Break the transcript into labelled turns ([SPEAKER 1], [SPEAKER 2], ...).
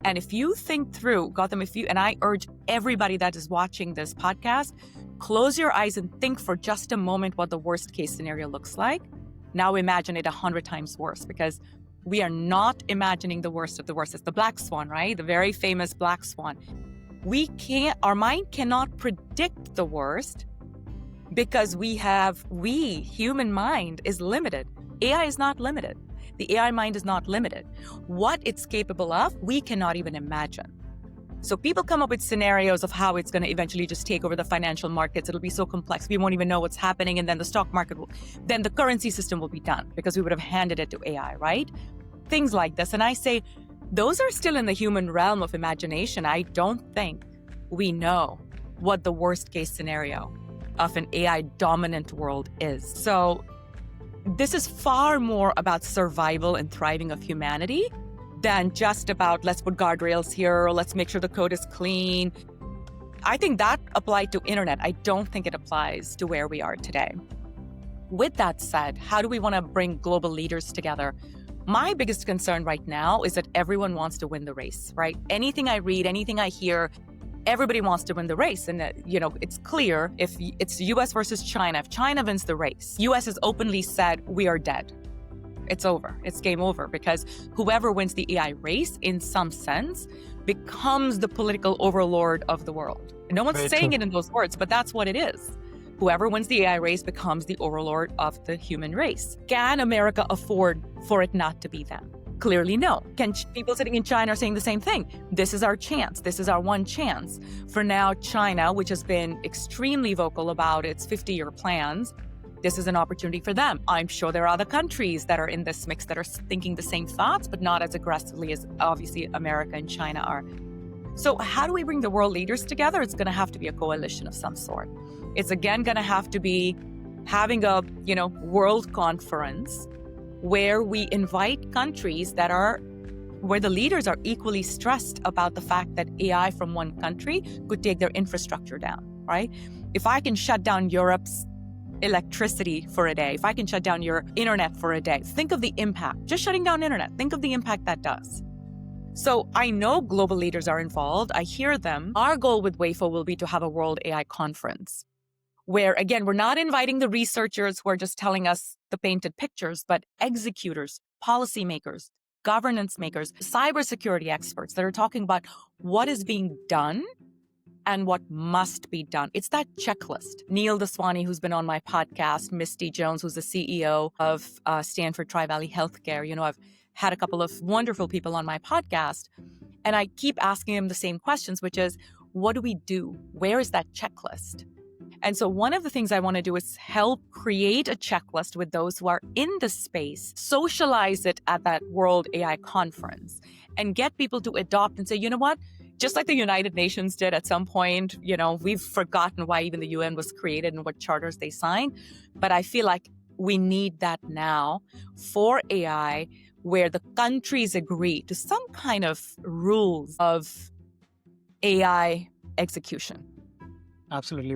[SPEAKER 1] And if you think through, Gautam, and I urge everybody that is watching this podcast, close your eyes and think for just a moment what the worst case scenario looks like. Now imagine it 100 times worse, because we are not imagining the worst of the worst. It's the black swan, right? The very famous black swan. Our mind cannot predict the worst because human mind is limited. AI is not limited. The AI mind is not limited. What it's capable of, we cannot even imagine. So people come up with scenarios of how it's going to eventually just take over the financial markets. It'll be so complex. We won't even know what's happening. And then the stock market then the currency system will be done because we would have handed it to AI, right? Things like this. And I say, those are still in the human realm of imagination. I don't think we know what the worst case scenario of an AI dominant world is. So this is far more about survival and thriving of humanity than just about let's put guardrails here, or let's make sure the code is clean. I think that applied to internet. I don't think it applies to where we are today. With that said, how do we want to bring global leaders together? My biggest concern right now is that everyone wants to win the race, right? Anything I read, anything I hear, everybody wants to win the race. And, it's clear if it's US versus China. If China wins the race, US has openly said, we are dead. It's over. It's game over, because whoever wins the AI race, in some sense, becomes the political overlord of the world. And no one's saying it in those words, but that's what it is. Whoever wins the AI race becomes the overlord of the human race. Can America afford for it not to be them? Clearly, no. Can people sitting in China are saying the same thing? This is our chance. This is our one chance. For now, China, which has been extremely vocal about its 50-year plans, this is an opportunity for them. I'm sure there are other countries that are in this mix that are thinking the same thoughts, but not as aggressively as obviously America and China are. So how do we bring the world leaders together? It's going to have to be a coalition of some sort. It's again going to have to be having a, world conference where we invite countries where the leaders are equally stressed about the fact that AI from one country could take their infrastructure down, right? If I can shut down Europe's electricity for a day, if I can shut down your internet for a day, think of the impact. Just shutting down internet, think of the impact that does. So I know global leaders are involved. I hear them. Our goal with Waifo will be to have a World AI conference where, again, we're not inviting the researchers who are just telling us the painted pictures, but executors, policymakers, governance makers, cybersecurity experts that are talking about what is being done and what must be done. It's that checklist. Neil Daswani, who's been on my podcast, Misty Jones, who's the CEO of Stanford Tri-Valley Healthcare. I've had a couple of wonderful people on my podcast, and I keep asking them the same questions, which is, what do we do? Where is that checklist? And so one of the things I want to do is help create a checklist with those who are in the space, socialize it at that World AI conference, and get people to adopt and say, you know what? Just like the United Nations did at some point, we've forgotten why even the UN was created and what charters they signed. But I feel like we need that now for AI, where the countries agree to some kind of rules of AI execution.
[SPEAKER 2] Absolutely.